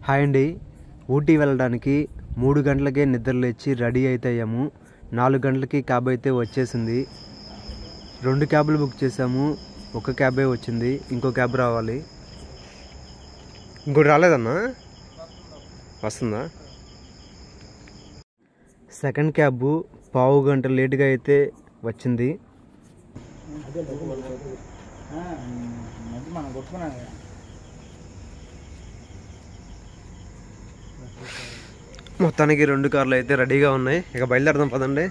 Hi అండి, ఊటీ వెళ్ళడానికి 3 గంటలకే నిద్రలేచి రెడీ అయితేయాము. 4 గంటలకి క్యాబ్ అయితే వచ్చేసింది. 2 క్యాబ్లు బుక్ చేసాము, ఒక క్యాబే వచ్చింది, ఇంకో క్యాబ్ రావాలి. ఇంకోటి రాలేదన్నా, వస్తుందా? సెకండ్ క్యాబ్ పావు గంట లేటుగా అయితే వచ్చింది. మొత్తానికి 2 కార్లు అయితే రెడీగా ఉన్నాయి. ఇక బయలుదేరదాం పదండి.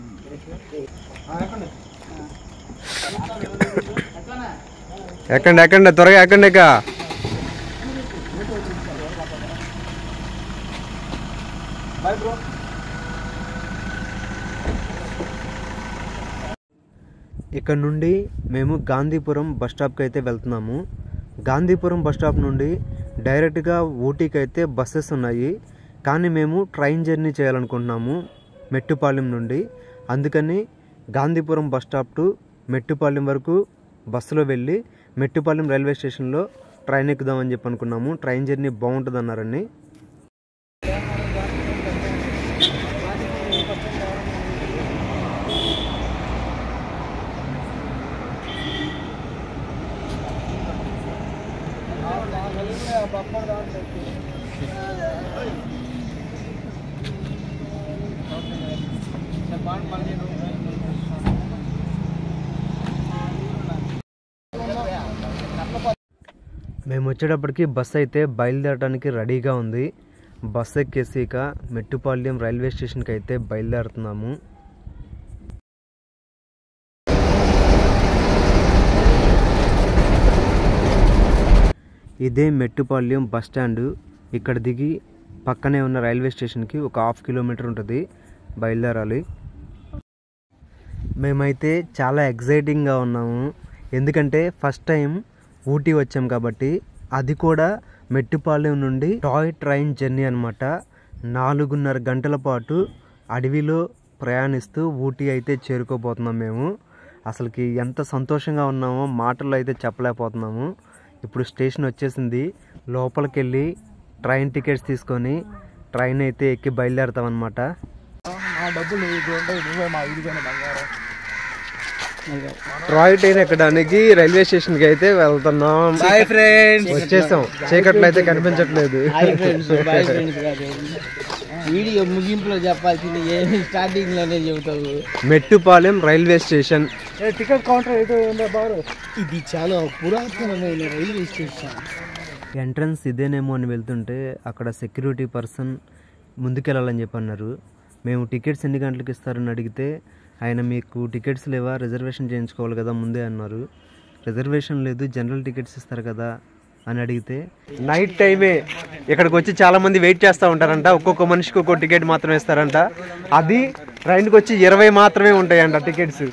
ఎక్కండి ఎక్కండి, త్వరగా ఎక్కండి. ఇక ఇక్కడ నుండి మేము గాంధీపురం బస్ స్టాప్కి అయితే వెళ్తున్నాము. గాంధీపురం బస్ స్టాప్ నుండి డైరెక్ట్గా ఊటీకి అయితే బస్సెస్ ఉన్నాయి, కానీ మేము ట్రైన్ జర్నీ చేయాలనుకుంటున్నాము మెట్టుపాలెం నుండి. అందుకని Gandhipuram bus stop to Mettupalayam వరకు బస్సులో వెళ్ళి మెట్టుపాలెం రైల్వే స్టేషన్లో ట్రైన్ ఎక్కుదామని చెప్పి అనుకున్నాము. ట్రైన్ జర్నీ బాగుంటుంది అన్నారని. మేము వచ్చేటప్పటికి బస్సు అయితే బయలుదేరడానికి రెడీగా ఉంది. బస్సు ఎక్కేసి ఇక మెట్టుపాలెం రైల్వే స్టేషన్కి అయితే బయలుదేరుతున్నాము. ఇదే మెట్టుపాలెం బస్ స్టాండ్. ఇక్కడ దిగి పక్కనే ఉన్న రైల్వే స్టేషన్కి ఒక 1/2 కిలోమీటర్ ఉంటుంది, బయలుదేరాలి. మేమైతే చాలా ఎగ్జైటింగ్గా ఉన్నాము, ఎందుకంటే ఫస్ట్ టైం ఊటీ వచ్చాం కాబట్టి. అది కూడా మెట్టుపాలెం నుండి టాయ్ ట్రైన్ జర్నీ అనమాట. 4.5 గంటల పాటు అడవిలో ప్రయాణిస్తూ ఊటీ అయితే చేరుకోబోతున్నాం మేము. అసలుకి ఎంత సంతోషంగా ఉన్నామో మాటల్లో అయితే చెప్పలేకపోతున్నాము. ఇప్పుడు స్టేషన్ వచ్చేసింది, లోపలికి వెళ్ళి ట్రైన్ టికెట్స్ తీసుకొని ట్రైన్ అయితే ఎక్కి బయలుదేరుతాం అనమాట. టాయ్ ట్రైన్ ఎక్కడానికి రైల్వే స్టేషన్కి అయితే వెళ్తున్నాం. వచ్చేసాం, చీకట్లో అయితే కనిపించట్లేదు. వీడియో ముగింపులో చెప్పాల్సింది ఏమి స్టార్టింగ్ లోనే చెబుతావు. Mettupalayam railway station. Ticket counter ఏదో ఉందా బారు? ఇది చాలా పురాతనమైన రైల్వే స్టేషన్. ఎంట్రన్స్ ఇదేనేమో అని వెళ్తుంటే అక్కడ సెక్యూరిటీ పర్సన్ ముందుకెళ్ళాలని చెప్పి అన్నారు. మేము టికెట్స్ ఎన్ని గంటలకు ఇస్తారని అడిగితే ఆయన మీకు టికెట్స్ లేవా, రిజర్వేషన్ చేయించుకోవాలి కదా ముందే అన్నారు. రిజర్వేషన్ లేదు, జనరల్ టికెట్స్ ఇస్తారు కదా అని అడిగితే, నైట్ టైమే ఇక్కడికి వచ్చి చాలా మంది వెయిట్ చేస్తూ ఉంటారంట. ఒక్కొక్క మనిషికి ఒక్కొక్క టికెట్ మాత్రమే ఇస్తారంట. అది ట్రైన్కి వచ్చి 20 మాత్రమే ఉంటాయంట టికెట్స్,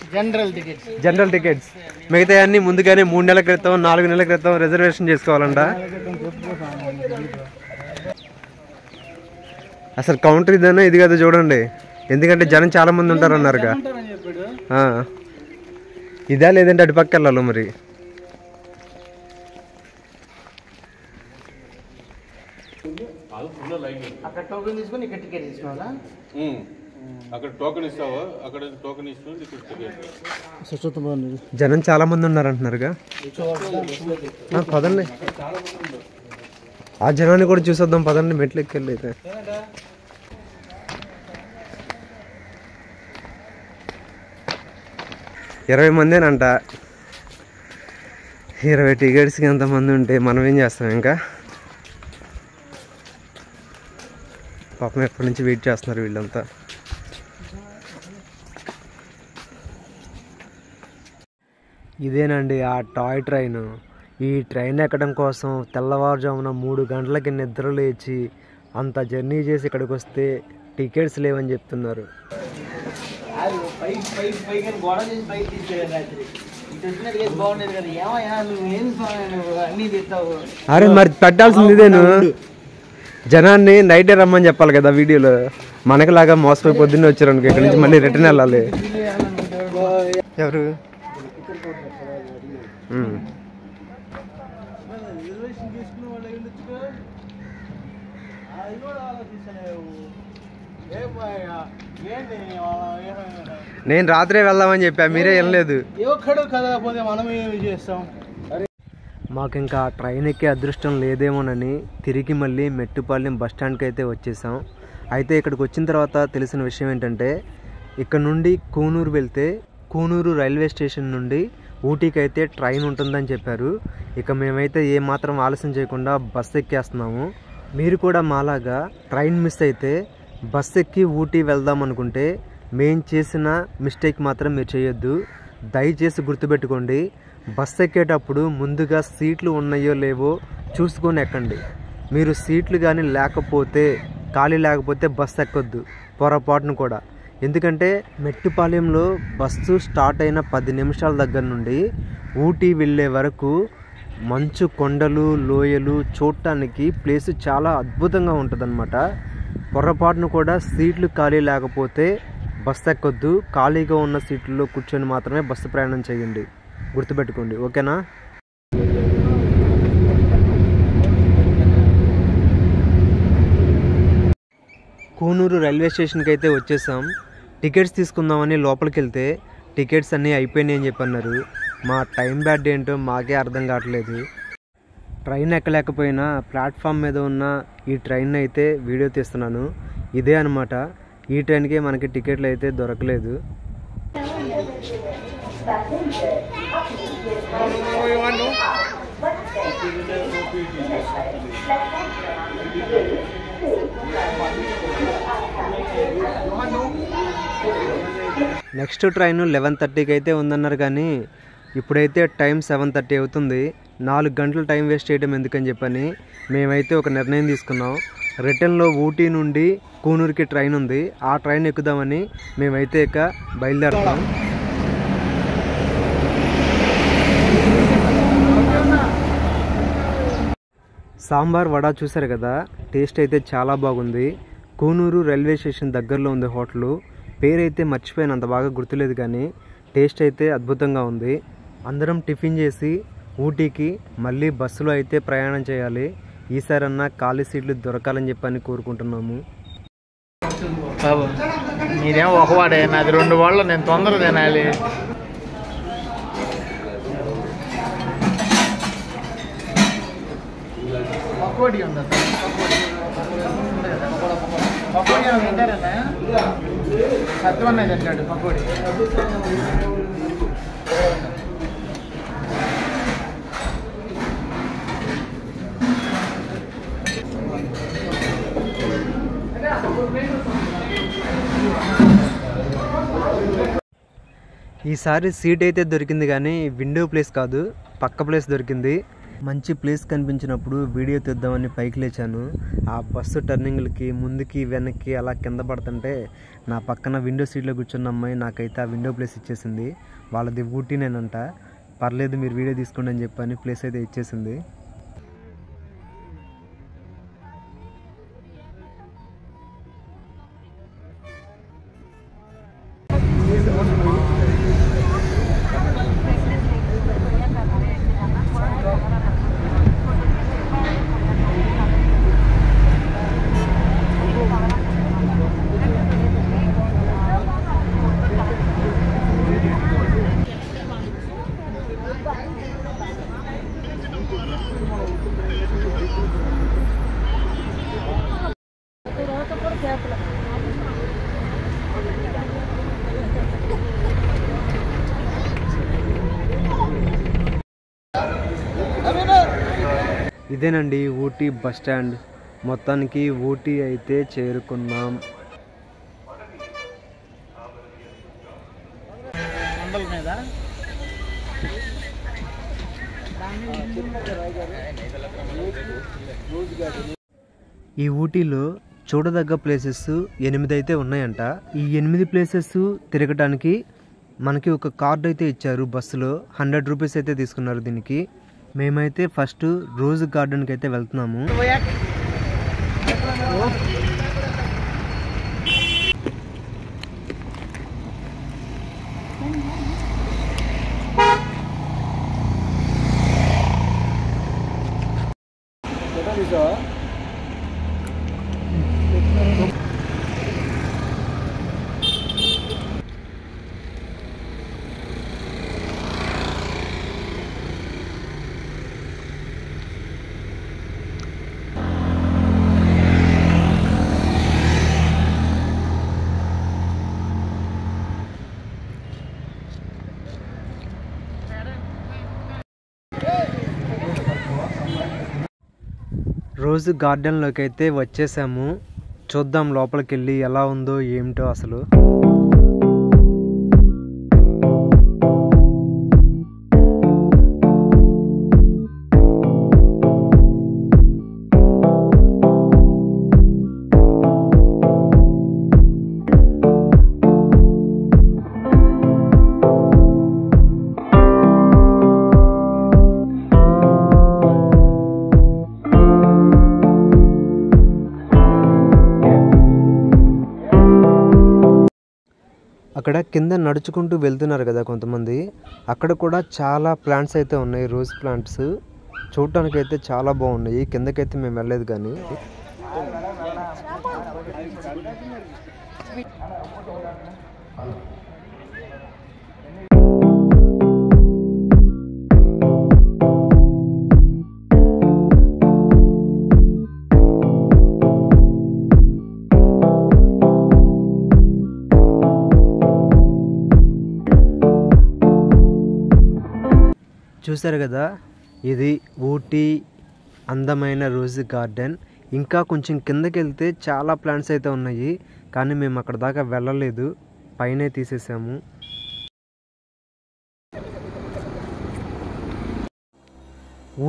జనరల్ టికెట్స్. మిగతా అన్ని ముందుగానే 3 నెలల క్రితం 4 నెలల క్రితం రిజర్వేషన్ చేసుకోవాలంట. అసలు కౌంటర్ ఇదేనా ఇది కదా చూడండి, ఎందుకంటే జనం చాలా మంది ఉంటారు అన్నారుగా. ఇదా లేదంటే అటు పక్క వెళ్ళాలి మరి. అక్కడ టోకెన్ తీసుకొని ఇక్కడ టికెట్ తీసుకోవాలా? అక్కడ టోకెన్ ఇస్తావా? అక్కడ టోకెన్ ఇస్తుంది. జనం చాలా మంది ఉన్నారు అంటున్నారుగా. పదండి, ఆ జనాన్ని కూడా చూసొద్దాం పదండి. మెట్లు ఎక్కెళ్ళి అయితే 20 మందేనంట. 20 టికెట్స్కి ఎంతమంది ఉంటే మనం ఏం చేస్తాం ఇంకా. పాపం ఎప్పటి నుంచి వెయిట్ చేస్తున్నారు వీళ్ళంతా. ఇదేనండి ఆ టాయ్ ట్రైన్. ఈ ట్రైన్ ఎక్కడం కోసం తెల్లవారుజామున 3 గంటలకి నిద్ర లేచి అంత జర్నీ చేసి ఇక్కడికి వస్తే టికెట్స్ లేవని చెప్తున్నారు. అరే మరి పెట్టాల్సింది ఇదేను, జనాన్ని నైటే రమ్మని చెప్పాలి కదా వీడియోలో. మనకులాగా మోసపోయి పొద్దున్నే వచ్చారు అనుకో, ఇక్కడ నుంచి మళ్ళీ రిటర్న్ వెళ్ళాలి. ఎవరు అది కూడా ఆలోచించలేవు. నేను రాత్రే వెళ్దామని చెప్పా, మీరే వెళ్ళలేదు. ఒక్కడు కదలకపోతే మనం ఏమి చేస్తాం? మాకు ఇంకా ట్రైన్ ఎక్కే అదృష్టం లేదేమోనని తిరిగి మళ్ళీ మెట్టుపాలెం బస్ స్టాండ్కి అయితే వచ్చేసాం. అయితే ఇక్కడికి వచ్చిన తర్వాత తెలిసిన విషయం ఏంటంటే, ఇక్కడ నుండి కూనూరు వెళ్తే కూనూరు రైల్వే స్టేషన్ నుండి ఊటీకి అయితే ట్రైన్ ఉంటుందని చెప్పారు. ఇక మేమైతే ఏమాత్రం ఆలస్యం చేయకుండా బస్ ఎక్కేస్తున్నాము. మీరు కూడా మాలాగా ట్రైన్ మిస్ అయితే బస్ ఎక్కి ఊటీ వెళ్దాం అనుకుంటే మేం చేసిన మిస్టేక్ మాత్రం మీరు చేయొద్దు. దయచేసి గుర్తుపెట్టుకోండి, బస్ ఎక్కేటప్పుడు ముందుగా సీట్లు ఉన్నాయో లేవో చూసుకొని ఎక్కండి. మీరు సీట్లు కానీ లేకపోతే ఖాళీ లేకపోతే బస్ ఎక్కొద్దు పొరపాటును కూడా. ఎందుకంటే మెట్టుపాలెంలో బస్సు స్టార్ట్ అయిన 10 నిమిషాల దగ్గర నుండి ఊటీ వెళ్ళే వరకు మంచు కొండలు లోయలు చూడటానికి ప్లేస్ చాలా అద్భుతంగా ఉంటుందన్నమాట. పొరపాటును కూడా సీట్లు ఖాళీ లేకపోతే బస్సు ఎక్కొద్దు. ఖాళీగా ఉన్న సీట్లలో కూర్చొని మాత్రమే బస్సు ప్రయాణం చేయండి, గుర్తుపెట్టుకోండి, ఓకేనా? కూనూరు రైల్వే స్టేషన్కి అయితే వచ్చేసాం. టికెట్స్ తీసుకుందామని లోపలికి వెళ్తే టికెట్స్ అన్నీ అయిపోయినాయి అని చెప్పి అన్నారు. మా టైం బ్యాడ్ ఏంటో మాకే అర్థం కావట్లేదు. ట్రైన్ ఎక్కలేకపోయినా ప్లాట్ఫామ్ మీద ఉన్న ఈ ట్రైన్ అయితే వీడియో తీస్తున్నాను. ఇదే అనమాట, ఈ ట్రైన్కే మనకి టికెట్లు అయితే దొరకలేదు. నెక్స్ట్ ట్రైన్ 11:30కి అయితే ఉందన్నారు, కానీ ఇప్పుడైతే టైం 7:30 అవుతుంది. 4 గంటలు టైం వేస్ట్ చేయడం ఎందుకని చెప్పని మేమైతే ఒక నిర్ణయం తీసుకున్నాం. రిటర్న్లో ఊటీ నుండి కూనూరుకి ట్రైన్ ఉంది, ఆ ట్రైన్ ఎక్కుదామని మేమైతే ఇక బయలుదేరుతాం. సాంబార్ వడ చూసారు కదా, టేస్ట్ అయితే చాలా బాగుంది. కూనూరు రైల్వే స్టేషన్ దగ్గరలో ఉంది హోటలు. పేరైతే మర్చిపోయాను, అంత బాగా గుర్తులేదు, కానీ టేస్ట్ అయితే అద్భుతంగా ఉంది. అందరం టిఫిన్ చేసి ఊటీకి మళ్ళీ బస్సులో అయితే ప్రయాణం చేయాలి. ఈసారన్నా ఖాళీ సీట్లు దొరకాలని చెప్పని కోరుకుంటున్నాము. బాబు మీరేమో ఒకవాడే, నాది 2 వాళ్ళు, నేను తొందర తినాలి. పకోడీ ఉందా? పకోడీ తింటారన్నా? సత్వన్న తింటాడు పకోడీ. ఈసారి సీట్ అయితే దొరికింది, కానీ విండో ప్లేస్ కాదు, పక్క ప్లేస్ దొరికింది. మంచి ప్లేస్ కనిపించినప్పుడు వీడియో తీద్దామని పైకి లేచాను. ఆ బస్సు టర్నింగ్లకి ముందుకి వెనక్కి అలా కింద పడుతుంటే నా పక్కన విండో సీట్లో కూర్చున్న అమ్మాయి నాకైతే ఆ విండో ప్లేస్ ఇచ్చేసింది. వాళ్ళది ఊటీనేనంట. పర్లేదు మీరు వీడియో తీసుకోండి అని చెప్పని ప్లేస్ అయితే ఇచ్చేసింది. ఇదేనండి ఊటీ బస్ స్టాండ్. మొత్తానికి ఊటీ అయితే చేరుకున్నాం. ఈ ఊటీలో చూడదగ్గ ప్లేసెస్ 8 అయితే ఉన్నాయంట. ఈ 8 ప్లేసెస్ తిరగటానికి మనకి ఒక కార్డు అయితే ఇచ్చారు. బస్సులో 100 రూపీస్ అయితే తీసుకున్నారు దీనికి. మేమైతే ఫస్ట్ రోజ్ గార్డెన్కి అయితే వెళ్తున్నాము. రోజ్ గార్డెన్లోకి అయితే వచ్చేసాము. చూద్దాం లోపలికి వెళ్ళి ఎలా ఉందో ఏమిటో అసలు. అక్కడ కింద నడుచుకుంటూ వెళ్తున్నారు కదా కొంతమంది, అక్కడ కూడా చాలా ప్లాంట్స్ అయితే ఉన్నాయి, రోజ్ ప్లాంట్స్. చూడటానికి అయితే చాలా బాగున్నాయి. కిందకైతే మేము వెళ్ళలేదు కానీ. చూసారు కదా, ఇది ఊటీ అందమైన రోజ్ గార్డెన్. ఇంకా కొంచెం కిందకి వెళ్తే చాలా ప్లాంట్స్ అయితే ఉన్నాయి, కానీ మేము అక్కడ దాకా వెళ్ళలేదు, పైనే తీసేసాము.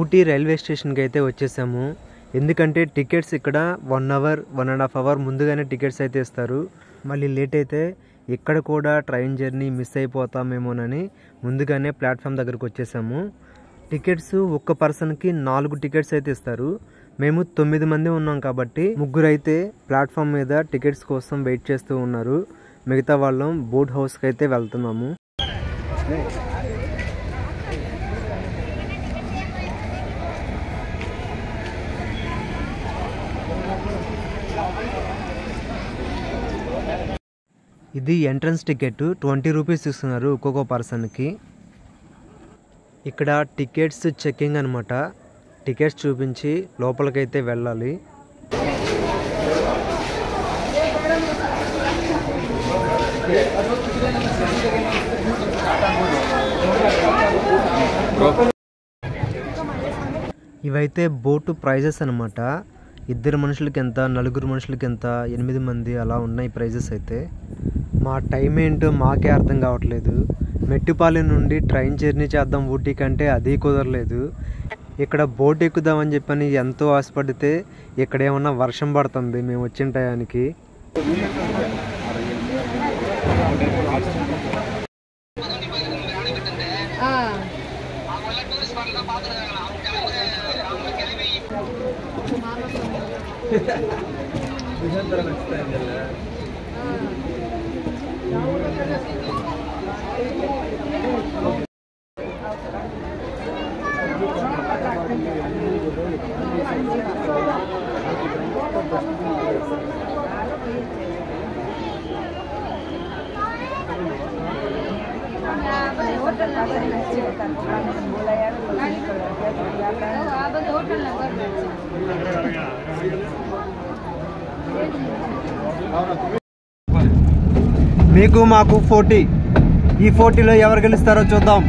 ఊటీ రైల్వే స్టేషన్కి అయితే వచ్చేసాము. ఎందుకంటే టికెట్స్ ఇక్కడ 1 అవర్ 1.5 అవర్ ముందుగానే టికెట్స్ అయితే ఇస్తారు. మళ్ళీ లేట్ అయితే ఇక్కడ కూడా ట్రైన్ జర్నీ మిస్ అయిపోతామేమోనని ముందుగానే ప్లాట్ఫామ్ దగ్గరకు వచ్చేసాము. టికెట్స్ ఒక్క పర్సన్కి 4 టికెట్స్ అయితే ఇస్తారు. మేము 9 మంది ఉన్నాం కాబట్టి 3 అయితే ప్లాట్ఫామ్ మీద టికెట్స్ కోసం వెయిట్ చేస్తూ ఉన్నారు. మిగతా వాళ్ళం బోట్ హౌస్కి అయితే వెళ్తున్నాము. ఇది ఎంట్రన్స్ టికెట్ 20 రూపీస్ ఇస్తున్నారు ఒక్కొక్క పర్సన్కి. ఇక్కడ టికెట్స్ చెక్కింగ్ అనమాట. టికెట్స్ చూపించి లోపలికైతే వెళ్ళాలి. ఇవైతే బోటు ప్రైజెస్ అనమాట. 2 మనుషులకి ఎంత, 4 మనుషులకి ఎంత, 8 మంది అలా ఉన్నాయి ప్రైజెస్ అయితే. మా టైం ఏంటో మాకే అర్థం కావట్లేదు. మెట్టుపాలెం నుండి ట్రైన్ జర్నీ చేద్దాం ఊటీ కంటే అది కుదరలేదు. ఇక్కడ బోట్ ఎక్కుదామని చెప్పని ఎంతో ఆశపడితే ఇక్కడ ఏమన్నా వర్షం పడుతుంది మేము వచ్చిన టయానికి. మీకు మాకు 40. ఈ 40లో ఎవరు గెలుస్తారో చూద్దాం.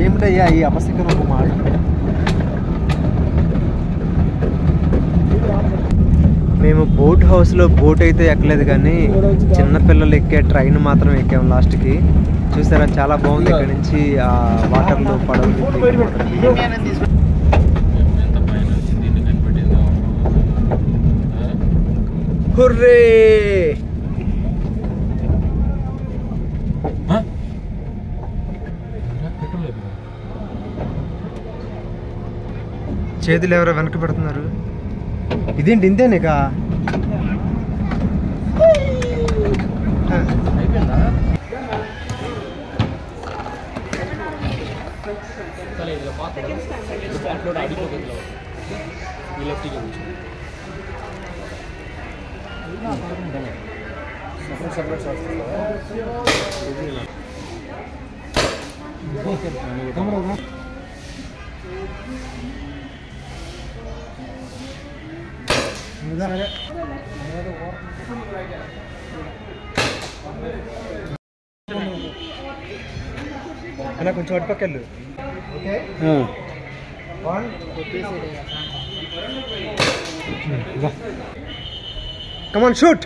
ఏమిటయ్యా ఈ అపశకరపు మాట? మేము బోట్ హౌస్లో బోట్ అయితే ఎక్కలేదు కానీ చిన్నపిల్లలు ఎక్కే ట్రైన్ మాత్రం ఎక్కాము లాస్ట్కి. చూసారా చాలా బాగుంది. ఇక్కడ నుంచి ఆ వాటర్లో పడవలు. హుర్రే! చేతులు ఎవరో వెనక పెడుతున్నారు. ఇదేంటి ఇంతేనేకా? కొంచెం అటు పక్క వెళ్ళు. Okay Come on, shoot!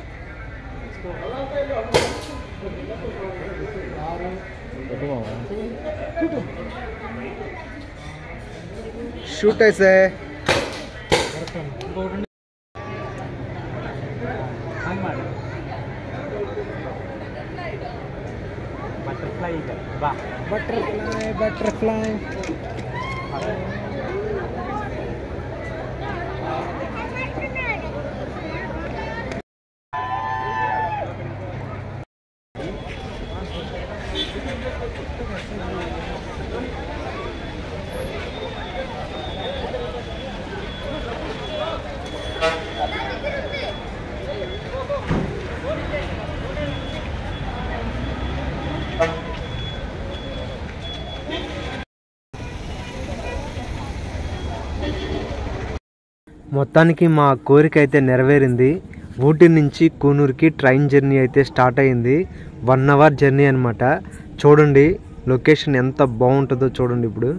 Shoot, I say. Butterfly. మొత్తానికి మా కోరిక అయితే నెరవేరింది. ఊటీ నుంచి కూనూరుకి ట్రైన్ జర్నీ అయితే స్టార్ట్ అయింది. 1 hour జర్నీ అనమాట. చూడండి లొకేషన్ ఎంత బాగుంటుందో చూడండి. ఇప్పుడు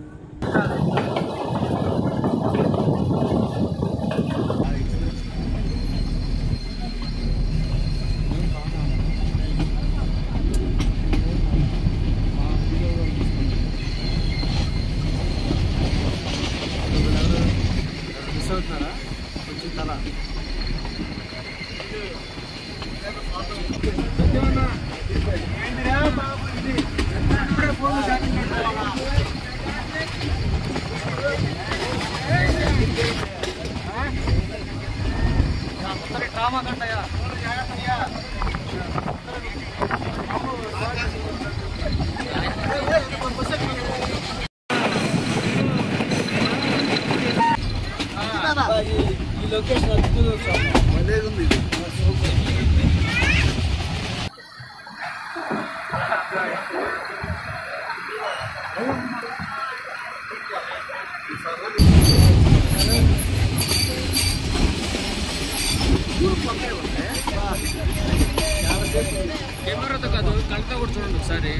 కెమెరాతో కాదు కళ్ళతో కూడా చూడండి ఒకసారి.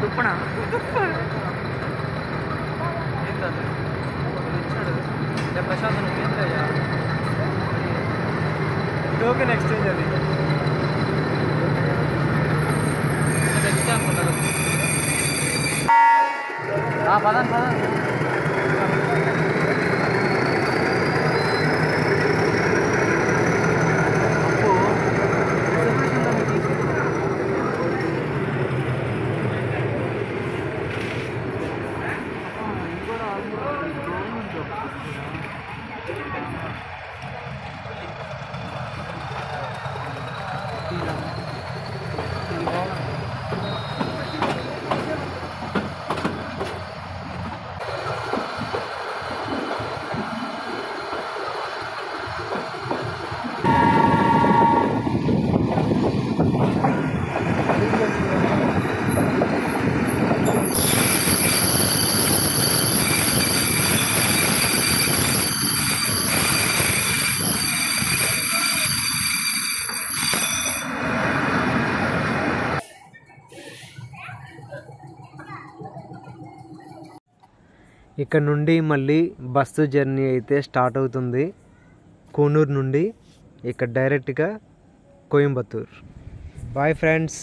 తుప్పనా ఏంటది ఇచ్చాడు ప్రశాంత్ ఏంటయ్యా టోకెన్ ఎక్స్చేంజ్ అది ఎక్స్ట్రా అనుకుంటారు. పదండి ఇక్కడ నుండి మళ్ళీ బస్సు జర్నీ అయితే స్టార్ట్ అవుతుంది. కూనూరు నుండి ఇక్కడ డైరెక్ట్గా కోయంబత్తూర్. Bye friends.